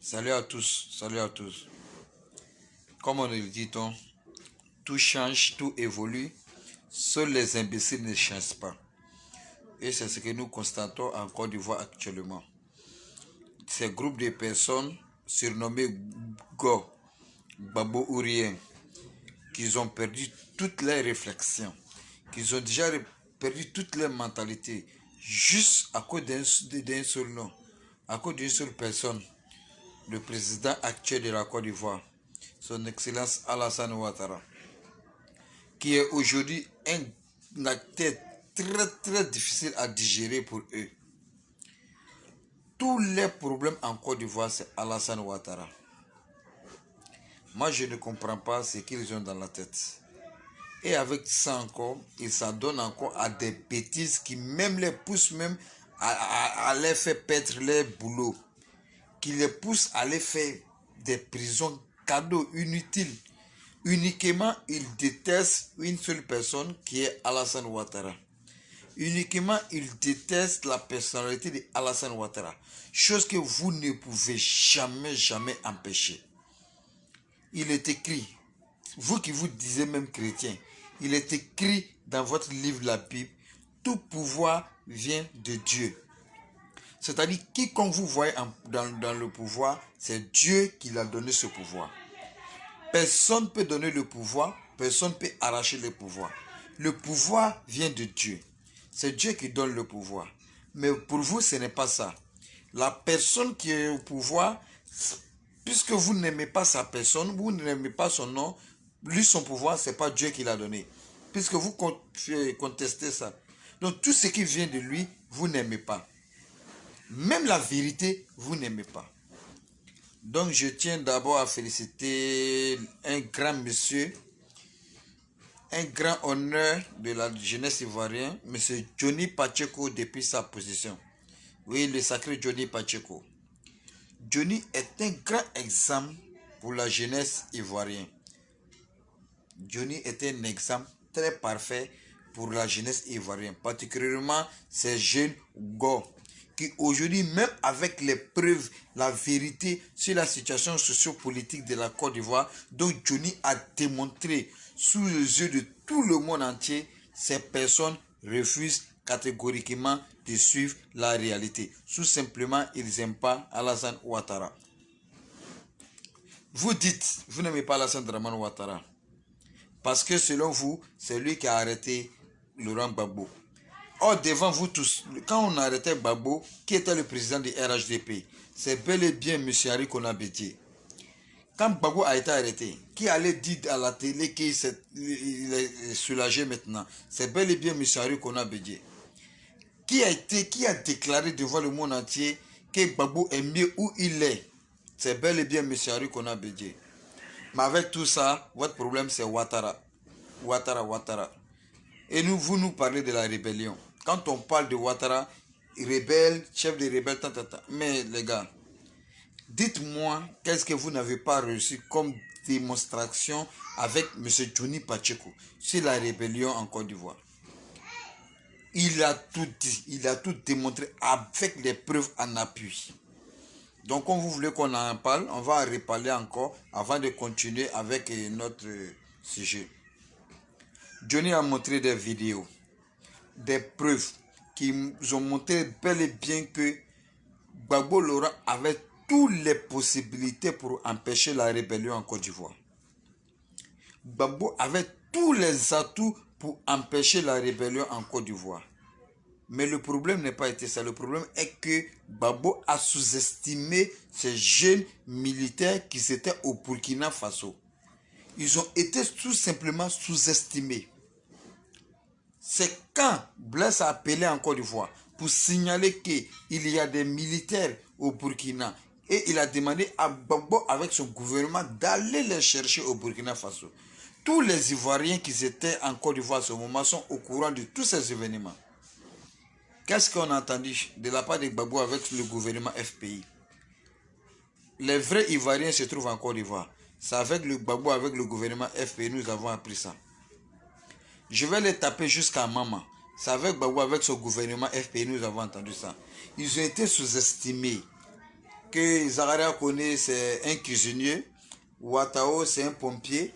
Salut à tous, salut à tous. Comme on le dit-on, tout change, tout évolue, seuls les imbéciles ne changent pas. Et c'est ce que nous constatons en Côte d'Ivoire actuellement. Ces groupes de personnes surnommés Go, Babo Ourien, qui ont perdu toutes leurs réflexions, qui ont déjà perdu toute leur mentalité, juste à cause d'un seul nom, à cause d'une seule personne, le président actuel de la Côte d'Ivoire, son Excellence Alassane Ouattara, qui est aujourd'hui un acteur très difficile à digérer pour eux. Tous les problèmes en Côte d'Ivoire, c'est Alassane Ouattara. Moi, je ne comprends pas ce qu'ils ont dans la tête. Et avec ça encore, ils s'adonnent encore à des bêtises qui même les poussent même à les faire perdre leur boulot. Qui les poussent à les faire des prisons cadeaux inutiles. Uniquement, ils détestent une seule personne qui est Alassane Ouattara. Uniquement, ils détestent la personnalité de Alassane Ouattara. Chose que vous ne pouvez jamais empêcher. Il est écrit, vous qui vous disiez même chrétien, il est écrit dans votre livre la Bible, tout pouvoir vient de Dieu. C'est-à-dire, quiconque vous voyez dans le pouvoir, c'est Dieu qui l'a donné ce pouvoir. Personne ne peut donner le pouvoir, personne ne peut arracher le pouvoir. Le pouvoir vient de Dieu. C'est Dieu qui donne le pouvoir. Mais pour vous, ce n'est pas ça. La personne qui est au pouvoir, puisque vous n'aimez pas sa personne, vous n'aimez pas son nom, lui, son pouvoir, ce n'est pas Dieu qui l'a donné. Puisque vous contestez ça. Donc, tout ce qui vient de lui, vous n'aimez pas. Même la vérité, vous n'aimez pas. Donc, je tiens d'abord à féliciter un grand monsieur, un grand honneur de la jeunesse ivoirienne, M. Johnny Pacheco, depuis sa position. Oui, le sacré Johnny Pacheco. Johnny est un grand exemple pour la jeunesse ivoirienne. Johnny est un exemple très parfait pour la jeunesse ivoirienne, particulièrement ces jeunes gars qui aujourd'hui, même avec les preuves, la vérité sur la situation sociopolitique de la Côte d'Ivoire, dont Johnny a démontré sous les yeux de tout le monde entier, ces personnes refusent catégoriquement de suivre la réalité. Tout simplement, ils n'aiment pas Alassane Ouattara. Vous dites, vous n'aimez pas Alassane Dramane Ouattara. Parce que selon vous, c'est lui qui a arrêté Laurent Gbagbo. Or, devant vous tous, quand on arrêtait Gbagbo, qui était le président du RHDP, c'est bel et bien M. Henri Konabédié. Quand Gbagbo a été arrêté, qui allait dire à la télé qu'il est soulagé maintenant, c'est bel et bien M. Henri Konabédié. Qui a déclaré devant le monde entier que Gbagbo est mieux où il est, c'est bel et bien M. Henri Konabédié. Mais avec tout ça, votre problème c'est Ouattara. Ouattara. Et vous nous parlez de la rébellion. Quand on parle de Ouattara, rebelle, chef de rebelle, mais les gars, dites-moi qu'est-ce que vous n'avez pas reçu comme démonstration avec M. Johnny Pacheco sur la rébellion en Côte d'Ivoire. Il a tout dit, il a tout démontré avec les preuves en appui. Donc, comme vous voulez qu'on en parle, on va en reparler encore avant de continuer avec notre sujet. Johnny a montré des vidéos, des preuves qui ont montré bel et bien que Gbagbo Laurent avait toutes les possibilités pour empêcher la rébellion en Côte d'Ivoire. Gbagbo avait tous les atouts pour empêcher la rébellion en Côte d'Ivoire. Mais le problème n'est pas été ça. Le problème est que Gbagbo a sous-estimé ces jeunes militaires qui étaient au Burkina Faso. Ils ont été tout simplement sous-estimés. C'est quand Blaise a appelé en Côte d'Ivoire pour signaler qu'il y a des militaires au Burkina. Et il a demandé à Gbagbo avec son gouvernement d'aller les chercher au Burkina Faso. Tous les Ivoiriens qui étaient en Côte d'Ivoire à ce moment sont au courant de tous ces événements. Qu'est-ce qu'on a entendu de la part de Gbagbo avec le gouvernement FPI? Les vrais Ivoiriens se trouvent en Côte d'Ivoire. C'est avec le Gbagbo, avec le gouvernement FPI, nous avons appris ça. Je vais les taper jusqu'à maman. C'est avec Gbagbo, avec son gouvernement FPI, nous avons entendu ça. Ils ont été sous-estimés. que Zakaria Kone c'est un cuisinier, Ouattao c'est un pompier.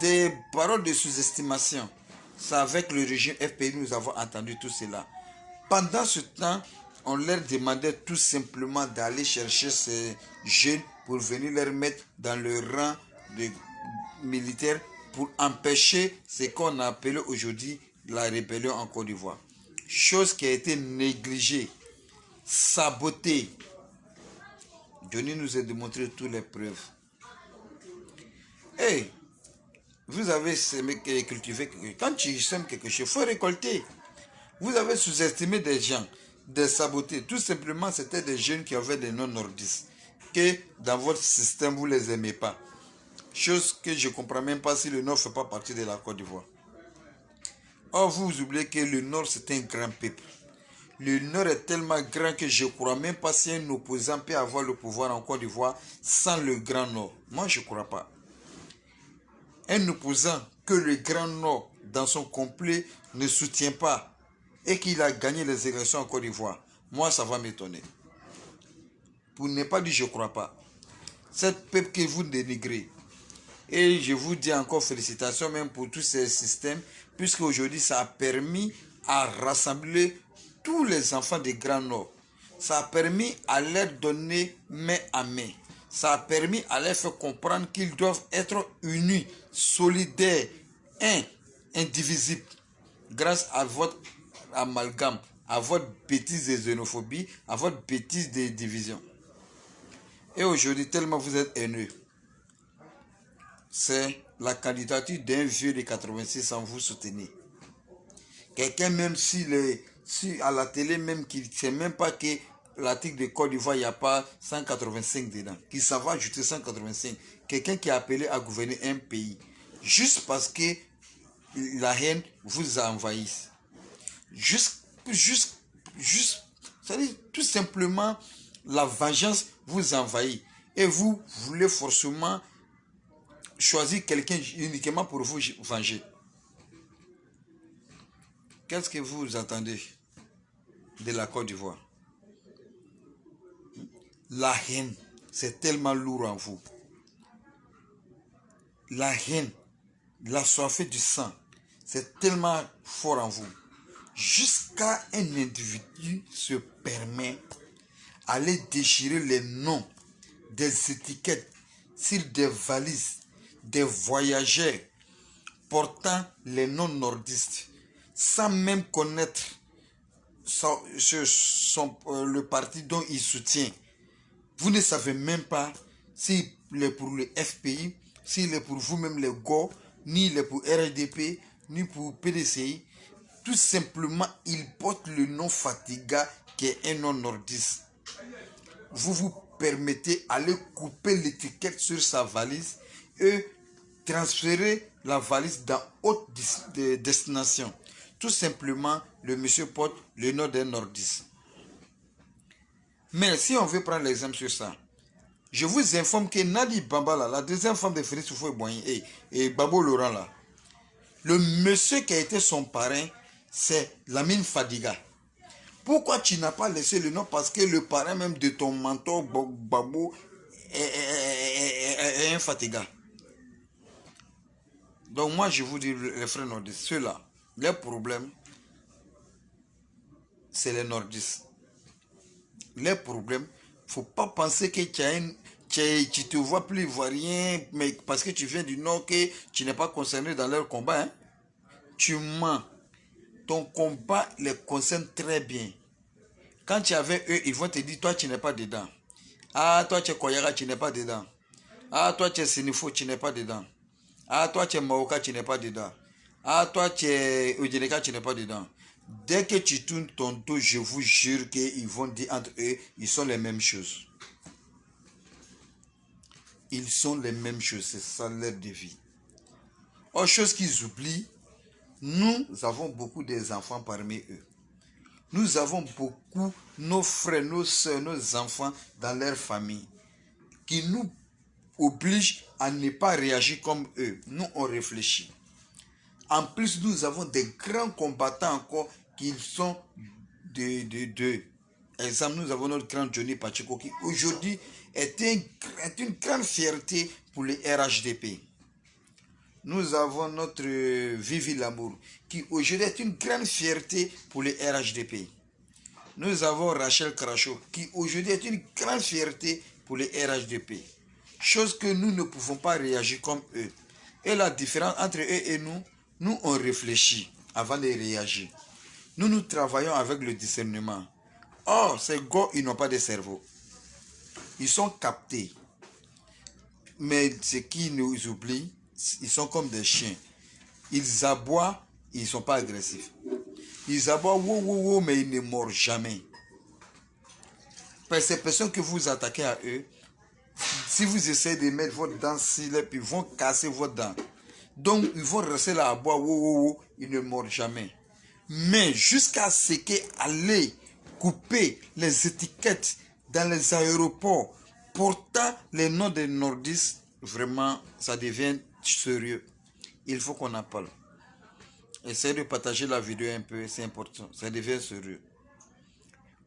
Des paroles de sous-estimation. C'est avec le régime FPI nous avons entendu tout cela. Pendant ce temps, on leur demandait tout simplement d'aller chercher ces jeunes pour venir les mettre dans le rang de militaires pour empêcher ce qu'on a appelé aujourd'hui la rébellion en Côte d'Ivoire. Chose qui a été négligée, sabotée. Johnny nous a démontré toutes les preuves. Hey, vous avez semé et cultivé. Quand tu sèmes quelque chose, il faut récolter. Vous avez sous-estimé des gens, des sabotés. Tout simplement, c'était des jeunes qui avaient des noms nordistes. Que dans votre système, vous ne les aimez pas. Chose que je ne comprends même pas si le Nord ne fait pas partie de la Côte d'Ivoire. Or, vous oubliez que le Nord, c'est un grand peuple. Le Nord est tellement grand que je ne crois même pas si un opposant peut avoir le pouvoir en Côte d'Ivoire sans le Grand Nord. Moi, je ne crois pas. Un opposant que le Grand Nord, dans son complet, ne soutient pas et qu'il a gagné les élections en Côte d'Ivoire, moi, ça va m'étonner. Pour ne pas dire je ne crois pas. Cette peuple que vous dénigrez. Et je vous dis encore félicitations même pour tous ces systèmes, puisque aujourd'hui, ça a permis à rassembler tous les enfants des Grand Nord. Ça a permis à leur donner main à main. Ça a permis à leur faire comprendre qu'ils doivent être unis, solidaires, indivisibles. Grâce à votre amalgame, à votre bêtise de xénophobie, à votre bêtise de division. Et aujourd'hui, tellement vous êtes haineux, c'est la candidature d'un vieux de 86 sans vous soutenir. Quelqu'un même si à la télé même qui ne sait même pas que l'article de Côte d'Ivoire, il n'y a pas 185 dedans, qui s'en va ajouter 185. Quelqu'un qui a appelé à gouverner un pays, juste parce que la haine vous envahisse. C'est-à-dire tout simplement la vengeance vous envahit. Et vous voulez forcément choisir quelqu'un uniquement pour vous venger. Qu'est-ce que vous attendez de la Côte d'Ivoire? La haine, c'est tellement lourd en vous. La haine, la soif du sang, c'est tellement fort en vous. Jusqu'à un individu se permet d'aller déchirer les noms des étiquettes sur des valises, des voyageurs portant les noms nordistes, sans même connaître le parti dont il soutient. Vous ne savez même pas s'il est pour le FPI, s'il est pour vous-même les GO, ni il est pour RDP, ni pour PDCI. Tout simplement, il porte le nom Fatiga, qui est un nom nordiste. Vous vous permettez d'aller couper l'étiquette sur sa valise et transférer la valise dans autre destination. Tout simplement, le monsieur porte le nom d'un nordiste. Mais si on veut prendre l'exemple sur ça, je vous informe que Nadi Bambala, la deuxième femme de Félix Houphouët-Boigny et Babo Laurent là, le monsieur qui a été son parrain, c'est Lamine Fadiga. Pourquoi tu n'as pas laissé le nom? Parce que le parrain même de ton mentor Babo est un Fatiga. Donc moi je vous dis, les frères nordistes, ceux-là, les problèmes, c'est les nordistes. Les problèmes, il ne faut pas penser que tu te vois plus ivoirien, mais parce que tu viens du Nord, que tu n'es pas concerné dans leur combat. Hein? Tu mens. Ton combat les concerne très bien. Quand tu es avec eux, ils vont te dire, toi tu n'es pas dedans. Ah, toi tu es Koyara, tu n'es pas dedans. Ah, toi tu es Sénifo, tu n'es pas dedans. Ah, toi tu es Maoka, tu n'es pas dedans. Ah, toi tu es Oudjeneka, tu n'es pas dedans. Dès que tu tournes ton dos, je vous jure qu'ils vont dire entre eux, ils sont les mêmes choses. Ils sont les mêmes choses, c'est ça leur vie. Autre chose qu'ils oublient, nous avons beaucoup des enfants parmi eux. Nous avons beaucoup nos frères, nos soeurs, nos enfants dans leur famille qui nous obligent à ne pas réagir comme eux. Nous, on réfléchit. En plus, nous avons des grands combattants encore qui sont de Exemple, nous avons notre grand Johnny Pacheco qui aujourd'hui est une grande fierté pour les RHDP. Nous avons notre Vivi Lamour qui aujourd'hui est une grande fierté pour les RHDP. Nous avons Rachel Crachaud qui aujourd'hui est une grande fierté pour les RHDP. Chose que nous ne pouvons pas réagir comme eux. Et la différence entre eux et nous on réfléchit avant de réagir. Nous travaillons avec le discernement. Or, ces gars, ils n'ont pas de cerveau. Ils sont captés. Mais ce qui nous oublie, ils sont comme des chiens. Ils aboient, ils ne sont pas agressifs. Ils aboient, wow, mais ils ne mordent jamais. Parce que ces personnes que vous attaquez à eux, si vous essayez de mettre votre dent sur eux, ils vont casser votre dent. Donc, ils vont rester là à boire, wow, ils ne mordent jamais. Mais jusqu'à ce qu'aller couper les étiquettes dans les aéroports portant les noms des nordistes, vraiment, ça devient sérieux. Il faut qu'on en parle. Essayez de partager la vidéo un peu, c'est important. Ça devient sérieux.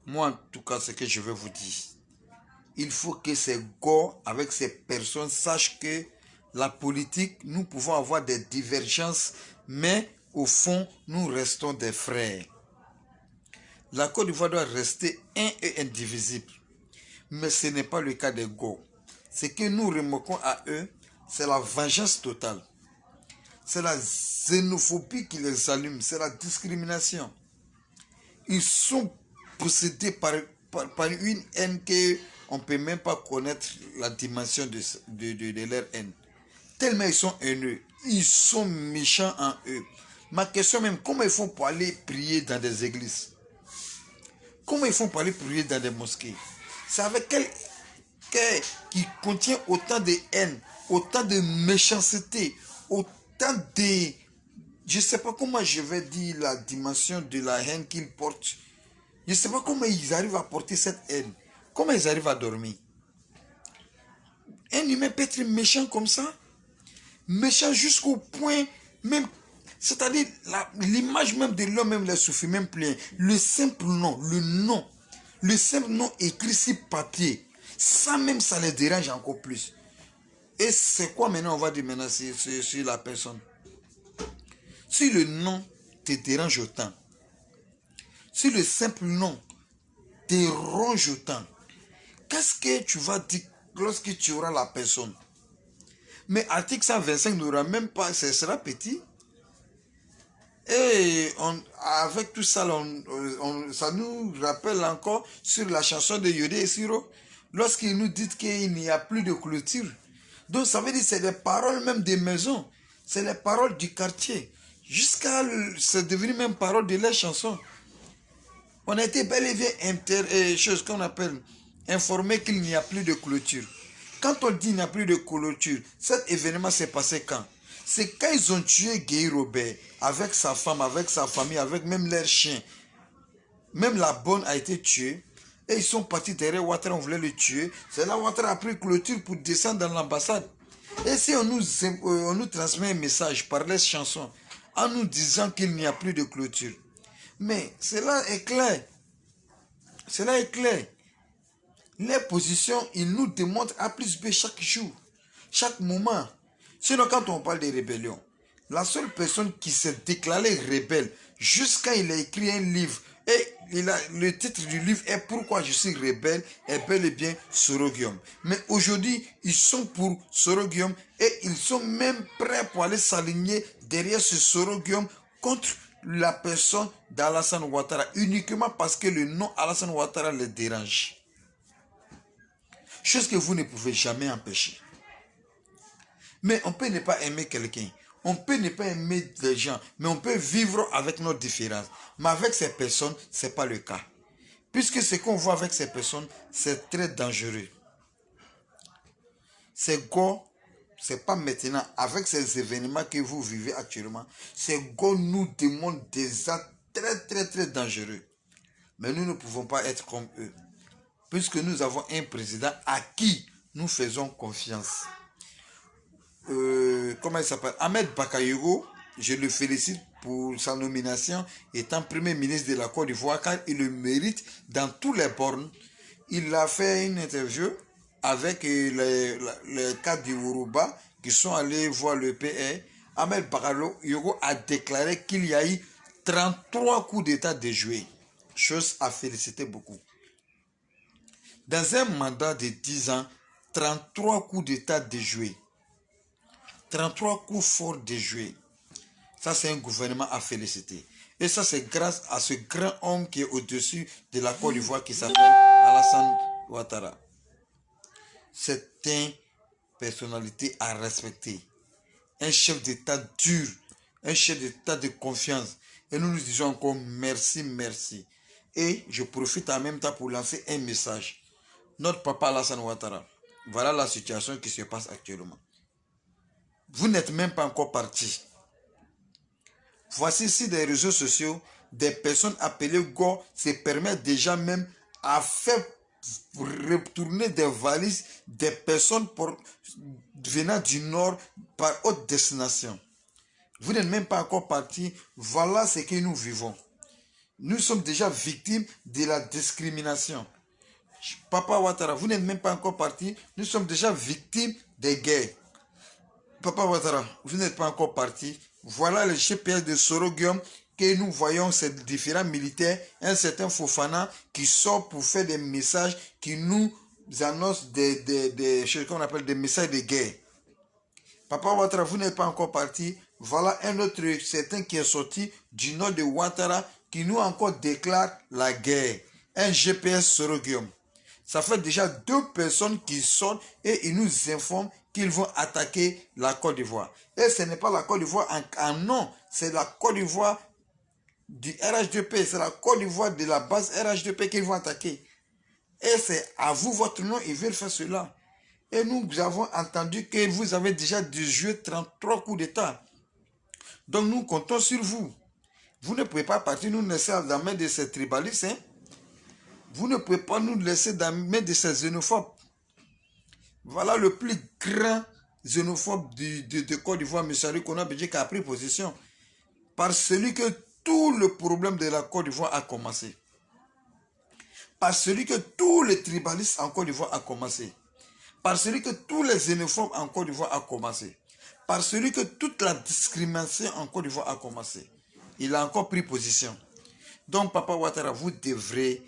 Moi, en tout cas, ce que je veux vous dire, il faut que ces gars, avec ces personnes, sachent que la politique, nous pouvons avoir des divergences, mais au fond, nous restons des frères. La Côte d'Ivoire doit rester un et indivisible. Mais ce n'est pas le cas des Go. Ce que nous remarquons à eux, c'est la vengeance totale. C'est la xénophobie qui les allume, c'est la discrimination. Ils sont possédés par une haine qu'on ne peut même pas connaître la dimension de leur haine. Tellement ils sont haineux, ils sont méchants en eux. Ma question même, comment ils font pour aller prier dans des églises? Comment ils font pour aller prier dans des mosquées? C'est avec quel cœur qui contient autant de haine, autant de méchanceté, autant de... Je ne sais pas comment je vais dire la dimension de la haine qu'ils portent. Je ne sais pas comment ils arrivent à porter cette haine. Comment ils arrivent à dormir? Un humain peut être méchant comme ça? Méchant jusqu'au point même... C'est-à-dire, l'image même de l'homme même les suffit même plus. Le simple nom, le simple nom écrit sur papier, ça même, ça les dérange encore plus. Et c'est quoi maintenant, on va dire maintenant sur la personne? Si le nom te dérange autant, si le simple nom te ronge autant, qu'est-ce que tu vas dire lorsque tu auras la personne? Mais article 125 n'aura même pas, ce sera petit. Et avec tout ça, ça nous rappelle encore sur la chanson de Yodé et Siro, lorsqu'il nous dit qu'il n'y a plus de clôture. Donc ça veut dire que c'est les paroles même des maisons, c'est les paroles du quartier, jusqu'à c'est devenu même parole de leurs chansons. On a été bel et bien chose qu'on appelle informé qu'il n'y a plus de clôture. Quand on dit qu'il n'y a plus de clôture, cet événement s'est passé quand? C'est quand ils ont tué Guy Robert avec sa femme, avec sa famille, avec même leurs chiens. Même la bonne a été tuée. Et ils sont partis derrière Ouattara, on voulait le tuer. C'est là Ouattara a pris clôture pour descendre dans l'ambassade. Et si on nous transmet un message par les chansons en nous disant qu'il n'y a plus de clôture. Mais cela est clair. Cela est clair. Les positions, ils nous démontrent A plus B chaque jour, chaque moment. Sinon, quand on parle de rébellion, la seule personne qui s'est déclarée rebelle, jusqu'à il a écrit un livre, et le titre du livre est Pourquoi je suis rebelle, est bel et bien Soro Guillaume. Mais aujourd'hui, ils sont pour Soro Guillaume et ils sont même prêts pour aller s'aligner derrière ce Soro Guillaume contre la personne d'Alassane Ouattara, uniquement parce que le nom Alassane Ouattara les dérange. Chose que vous ne pouvez jamais empêcher. Mais on peut ne pas aimer quelqu'un. On peut ne pas aimer les gens. Mais on peut vivre avec nos différences. Mais avec ces personnes, ce n'est pas le cas. Puisque ce qu'on voit avec ces personnes, c'est très dangereux. Ces gars, ce n'est pas maintenant. Avec ces événements que vous vivez actuellement, ces gars nous demandent des actes très dangereux. Mais nous ne pouvons pas être comme eux. Puisque nous avons un président à qui nous faisons confiance. Comment il s'appelle? Ahmed Bakayoko, je le félicite pour sa nomination étant Premier ministre de la Côte d'Ivoire, car il le mérite dans tous les bornes. Il a fait une interview avec les cadres du Yoruba qui sont allés voir le PE. Ahmed Bakayoko a déclaré qu'il y a eu 33 coups d'État déjoués. Chose à féliciter beaucoup. Dans un mandat de 10 ans, 33 coups d'État déjoués. 33 coups forts déjoués. Ça, c'est un gouvernement à féliciter. Et ça, c'est grâce à ce grand homme qui est au-dessus de la Côte d'Ivoire qui s'appelle Alassane Ouattara. C'est une personnalité à respecter. Un chef d'État dur. Un chef d'État de confiance. Et nous nous disons encore merci, merci. Et je profite en même temps pour lancer un message. Notre papa Alassane Ouattara, voilà la situation qui se passe actuellement. Vous n'êtes même pas encore parti. Voici ici des réseaux sociaux, des personnes appelées Go se permettent déjà même à faire retourner des valises des personnes venant du nord par haute destination. Vous n'êtes même pas encore parti. Voilà ce que nous vivons. Nous sommes déjà victimes de la discrimination. Papa Ouattara, vous n'êtes même pas encore parti. Nous sommes déjà victimes des guerres. Papa Ouattara, vous n'êtes pas encore parti. Voilà le GPS de Soro-Guillaume que nous voyons, ces différents militaires, un certain Fofana qui sort pour faire des messages qui nous annoncent des choses qu'on appelle des messages de guerre. Papa Ouattara, vous n'êtes pas encore parti. Voilà un autre certain qui est sorti du nord de Ouattara qui nous encore déclare la guerre. Un GPS Soro-Guillaume. Ça fait déjà 2 personnes qui sortent et ils nous informent qu'ils vont attaquer la Côte d'Ivoire. Et ce n'est pas la Côte d'Ivoire en nom, c'est la Côte d'Ivoire du RHDP, c'est la Côte d'Ivoire de la base RHDP qu'ils vont attaquer. Et c'est à vous, votre nom, ils veulent faire cela. Et nous avons entendu que vous avez déjà déjoué 33 coups d'État. Donc nous comptons sur vous. Vous ne pouvez pas partir nous laisser dans la main de ces tribalistes. Hein? Vous ne pouvez pas nous laisser dans la main de ces xénophobes. Voilà le plus grand xénophobe de Côte d'Ivoire, M. Arikona Bédji, qui a pris position. Par celui que tout le problème de la Côte d'Ivoire a commencé. Par celui que tous les tribalistes en Côte d'Ivoire a commencé. Par celui que tous les xénophobes en Côte d'Ivoire a commencé. Par celui que toute la discrimination en Côte d'Ivoire a commencé. Il a encore pris position. Donc, Papa Ouattara, vous devrez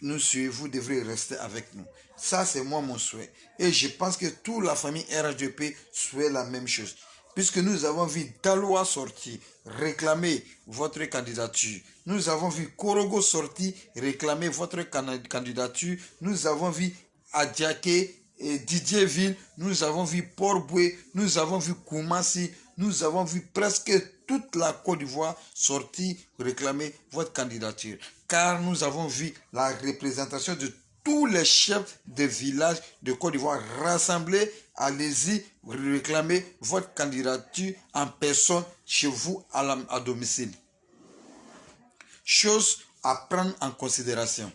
nous suivre, vous devrez rester avec nous. Ça, c'est moi mon souhait. Et je pense que toute la famille RHDP souhaite la même chose. Puisque nous avons vu Daloa sortir, réclamer votre candidature. Nous avons vu Korogo sortir, réclamer votre candidature. Nous avons vu Adiaké et Didierville. Nous avons vu Port-Boué. Nous avons vu Koumassi. Nous avons vu presque toute la Côte d'Ivoire sortir réclamer votre candidature. Car nous avons vu la représentation de tous les chefs de villages de Côte d'Ivoire rassemblés. Allez-y réclamer votre candidature en personne chez vous à domicile. Chose à prendre en considération.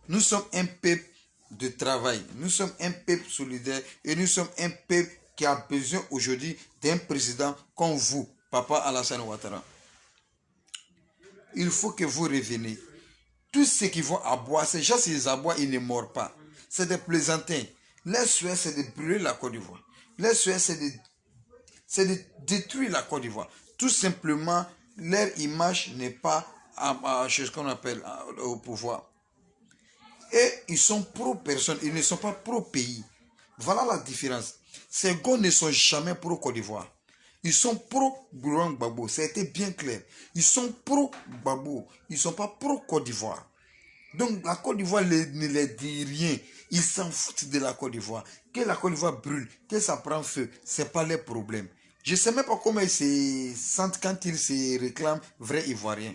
Nous sommes un peuple de travail. Nous sommes un peuple solidaire et nous sommes un peuple qui a besoin aujourd'hui d'un président comme vous, Papa Alassane Ouattara. Il faut que vous reveniez. Tous ceux qui vont aboyer, ces gens, s'ils aboient, ils ne meurent pas. C'est des plaisantins. Leur souhait, c'est de brûler la Côte d'Ivoire. Leur souhait, c'est de détruire la Côte d'Ivoire. Tout simplement, leur image n'est pas à ce qu'on appelle au pouvoir. Et ils sont pro-personne, ils ne sont pas pro-pays. Voilà la différence. Ces gars ne sont jamais pro-Côte d'Ivoire. Ils sont pro-Laurent Gbagbo, ça a été bien clair. Ils sont pro-Gbagbo, ils ne sont pas pro-Côte d'Ivoire. Donc la Côte d'Ivoire ne les dit rien. Ils s'en foutent de la Côte d'Ivoire. Que la Côte d'Ivoire brûle, que ça prend feu, ce n'est pas leur problème. Je ne sais même pas comment ils se sentent quand ils se réclament vrais Ivoiriens.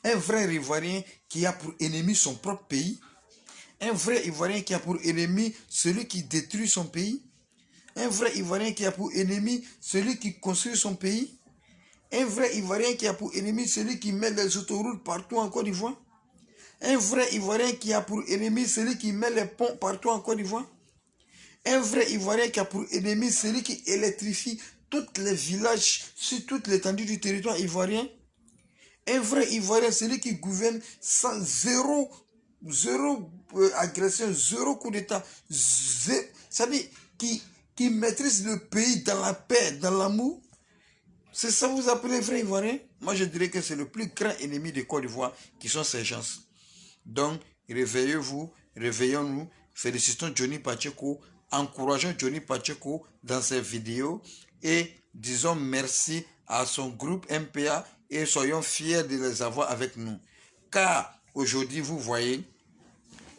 Un vrai Ivoirien qui a pour ennemi son propre pays. Un vrai Ivoirien qui a pour ennemi celui qui détruit son pays. Un vrai Ivoirien qui a pour ennemi celui qui construit son pays. Un vrai Ivoirien qui a pour ennemi celui qui met les autoroutes partout en Côte d'Ivoire. Un vrai Ivoirien qui a pour ennemi celui qui met les ponts partout en Côte d'Ivoire. Un vrai Ivoirien qui a pour ennemi celui qui électrifie tous les villages, sur toute l'étendue du territoire ivoirien. Un vrai Ivoirien, c'est lui qui gouverne sans zéro agression, zéro coup d'État. Ça dit qui maîtrise le pays dans la paix, dans l'amour. C'est ça que vous appelez vrai Ivoirien? Moi, je dirais que c'est le plus grand ennemi de Côte d'Ivoire qui sont ces gens. Donc, réveillez-vous, réveillons-nous. Félicitons Johnny Pacheco. Encourageons Johnny Pacheco dans ses vidéos. Et disons merci à son groupe MPA et soyons fiers de les avoir avec nous. Car aujourd'hui, vous voyez,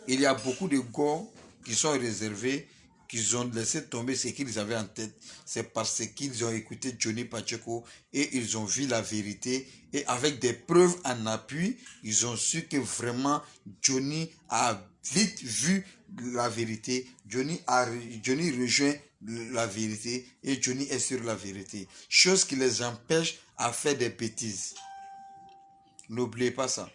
il y a beaucoup de gars qui sont réservés, qu'ils ont laissé tomber ce qu'ils avaient en tête. C'est parce qu'ils ont écouté Johnny Pacheco et ils ont vu la vérité. Et avec des preuves en appui, ils ont su que vraiment Johnny a vite vu la vérité. Johnny rejoint la vérité et Johnny est sur la vérité. Chose qui les empêche à faire des bêtises. N'oubliez pas ça.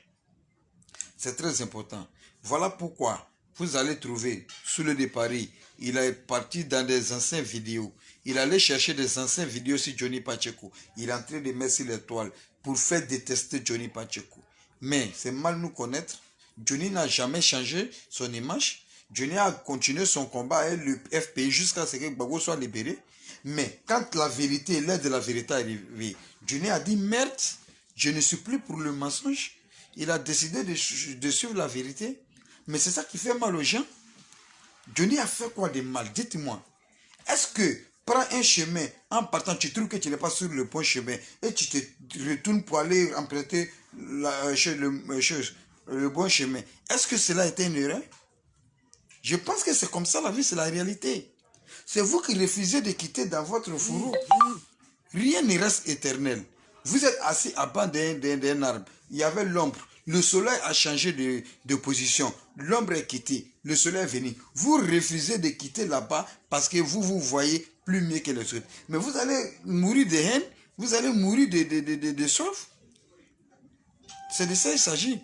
C'est très important. Voilà pourquoi vous allez trouver sous le de Paris, il est parti dans des anciennes vidéos. Il allait chercher des anciennes vidéos sur Johnny Pacheco. Il est en train de mettre sur l'étoile pour faire détester Johnny Pacheco. Mais c'est mal nous connaître. Johnny n'a jamais changé son image. Johnny a continué son combat avec le FPI jusqu'à ce que Gbagbo soit libéré. Mais quand la vérité, l'heure de la vérité est arrivée, Johnny a dit merde, je ne suis plus pour le mensonge. Il a décidé de suivre la vérité. Mais c'est ça qui fait mal aux gens. Johnny a fait quoi de mal? Dites-moi. Est-ce que prends un chemin, en partant, tu trouves que tu n'es pas sur le bon chemin et tu te retournes pour aller emprunter le bon chemin? Est-ce que cela était une erreur? Je pense que c'est comme ça la vie, c'est la réalité. C'est vous qui refusez de quitter dans votre fourreau. Rien ne reste éternel. Vous êtes assis à bas d'un arbre. Il y avait l'ombre. Le soleil a changé de position. L'ombre est quittée. Le soleil est venu. Vous refusez de quitter là-bas parce que vous voyez plus mieux que les autres. Mais vous allez mourir de haine. Vous allez mourir de soif. C'est de ça qu'il s'agit.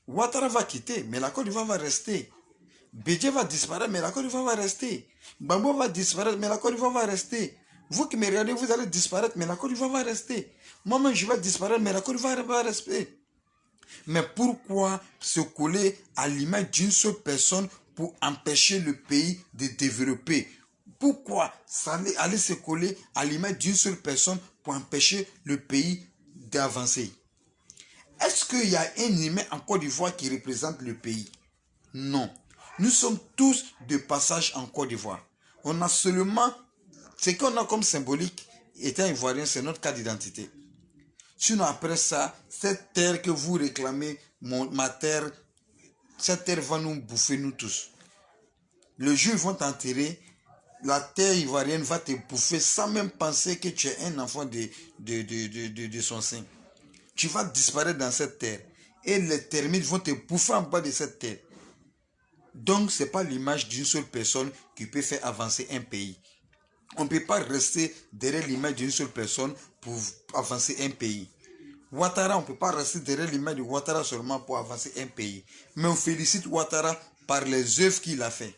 Ouattara va quitter, mais la Côte d'Ivoire va rester. Bédié va disparaître, mais la Côte d'Ivoire va rester. Gbagbo va disparaître, mais la Côte d'Ivoire va rester. Vous qui me regardez, vous allez disparaître, mais la Côte d'Ivoire va rester. Moi-même, je vais disparaître, mais la Côte d'Ivoire va rester. Mais pourquoi se coller à l'image d'une seule personne pour empêcher le pays de développer? Pourquoi aller se coller à l'image d'une seule personne pour empêcher le pays d'avancer? Est-ce qu'il y a un humain en Côte d'Ivoire qui représente le pays? Non. Nous sommes tous de passage en Côte d'Ivoire. On a seulement... Ce qu'on a comme symbolique, étant ivoirien, c'est notre carte d'identité. Sinon, après ça, cette terre que vous réclamez, ma terre, cette terre va nous bouffer, nous tous. Le jour où ils vont t'enterrer, la terre ivoirienne va te bouffer sans même penser que tu es un enfant de son sein. Tu vas disparaître dans cette terre. Et les termites vont te bouffer en bas de cette terre. Donc, ce n'est pas l'image d'une seule personne qui peut faire avancer un pays. On ne peut pas rester derrière l'image d'une seule personne pour avancer un pays. Ouattara, on ne peut pas rester derrière l'image de Ouattara seulement pour avancer un pays. Mais on félicite Ouattara par les œuvres qu'il a fait.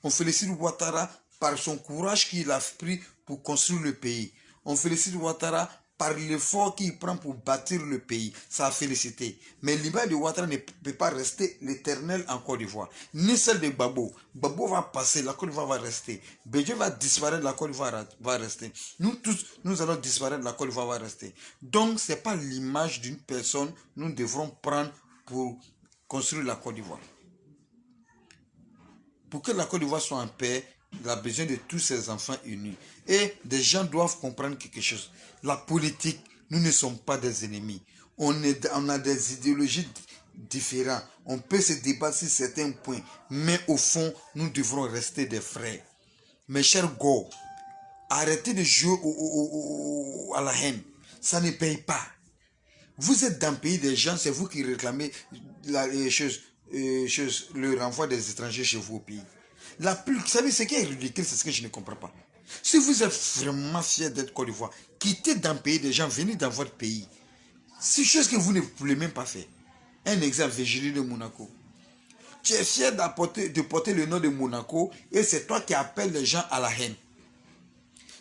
On félicite Ouattara par son courage qu'il a pris pour construire le pays. On félicite Ouattara par l'effort qu'il prend pour bâtir le pays. Ça a félicité. Mais l'image de Ouattara ne peut pas rester l'éternel en Côte d'Ivoire. Ni celle de Gbagbo. Gbagbo va passer, la Côte d'Ivoire va rester. Bédié va disparaître, la Côte d'Ivoire va rester. Nous tous, nous allons disparaître, la Côte d'Ivoire va rester. Donc, ce n'est pas l'image d'une personne nous devrons prendre pour construire la Côte d'Ivoire. Pour que la Côte d'Ivoire soit en paix, il a besoin de tous ses enfants unis. Et des gens doivent comprendre quelque chose. La politique, nous ne sommes pas des ennemis. On a des idéologies différentes. On peut se débattre sur certains points. Mais au fond, nous devrons rester des frères. Mes chers gars, arrêtez de jouer à la haine. Ça ne paye pas. Vous êtes dans le pays des gens, c'est vous qui réclamez le renvoi des étrangers chez vous au pays. Vous savez, ce qui est ridicule, c'est ce que je ne comprends pas. Si vous êtes vraiment fier d'être Côte d'Ivoire, quittez dans le pays des gens, venez dans votre pays. C'est une chose que vous ne pouvez même pas faire. Un exemple, Virginie de Monaco. Tu es fier de porter le nom de Monaco et c'est toi qui appelles les gens à la haine.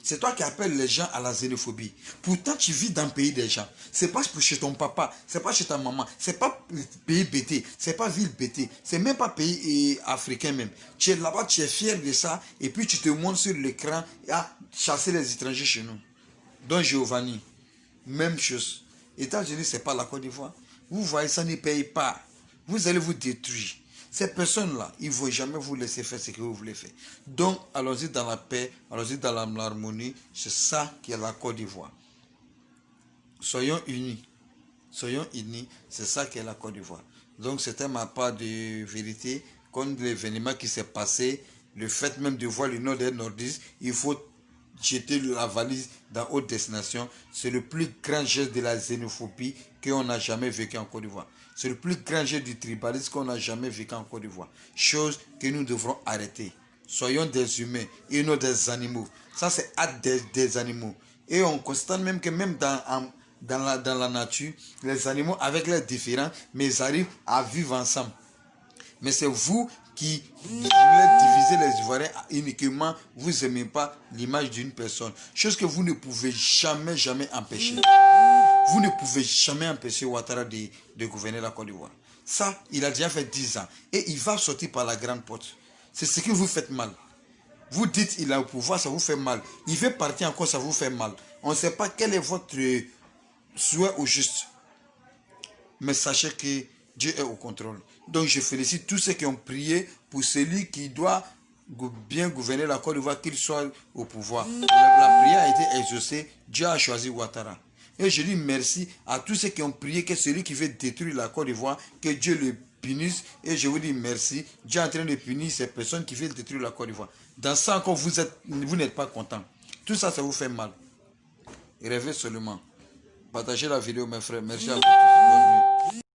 C'est toi qui appelles les gens à la xénophobie. Pourtant, tu vis dans le pays des gens. C'est pas chez ton papa, c'est pas chez ta maman, c'est pas pays BT, c'est pas ville BT, c'est même pas pays africain même. Tu es là-bas, tu es fier de ça, et puis tu te montres sur l'écran à chasser les étrangers chez nous. Donc Giovanni, même chose. États-Unis, c'est pas la Côte d'Ivoire. Vous voyez, ça ne paye pas. Vous allez vous détruire. Ces personnes-là, ils ne vont jamais vous laisser faire ce que vous voulez faire. Donc, allons-y dans la paix, allons-y dans l'harmonie. C'est ça qui est la Côte d'Ivoire. Soyons unis. Soyons unis. C'est ça qui est la Côte d'Ivoire. Donc, c'était ma part de vérité. Comme l'événement qui s'est passé, le fait même de voir le nord des nordistes, il faut jeter la valise dans haute destination. C'est le plus grand geste de la xénophobie qu'on n'a jamais vécu en Côte d'Ivoire. C'est le plus grand geste du tribalisme qu'on n'a jamais vécu en Côte d'Ivoire. Chose que nous devrons arrêter. Soyons des humains et non des animaux. Ça, c'est acte des animaux. Et on constate même que même dans la nature, les animaux, avec leurs différends, mais ils arrivent à vivre ensemble. Mais c'est vous qui voulez diviser les Ivoiriens uniquement, vous n'aimez pas l'image d'une personne. Chose que vous ne pouvez jamais empêcher. Vous ne pouvez jamais empêcher Ouattara de gouverner la Côte d'Ivoire. Ça, il a déjà fait 10 ans. Et il va sortir par la grande porte. C'est ce que vous faites mal. Vous dites qu'il a au pouvoir, ça vous fait mal. Il fait partir encore, ça vous fait mal. On ne sait pas quel est votre souhait au juste. Mais sachez que Dieu est au contrôle. Donc je félicite tous ceux qui ont prié pour celui qui doit bien gouverner la Côte d'Ivoire, qu'il soit au pouvoir. La prière a été exaucée. Dieu a choisi Ouattara. Et je dis merci à tous ceux qui ont prié que celui qui veut détruire la Côte d'Ivoire, que Dieu le punisse. Et je vous dis merci. Dieu est en train de punir ces personnes qui veulent détruire la Côte d'Ivoire. Dans ça encore, vous n'êtes pas content. Tout ça, ça vous fait mal. Rêvez seulement. Partagez la vidéo, mes frères. Merci à vous tous.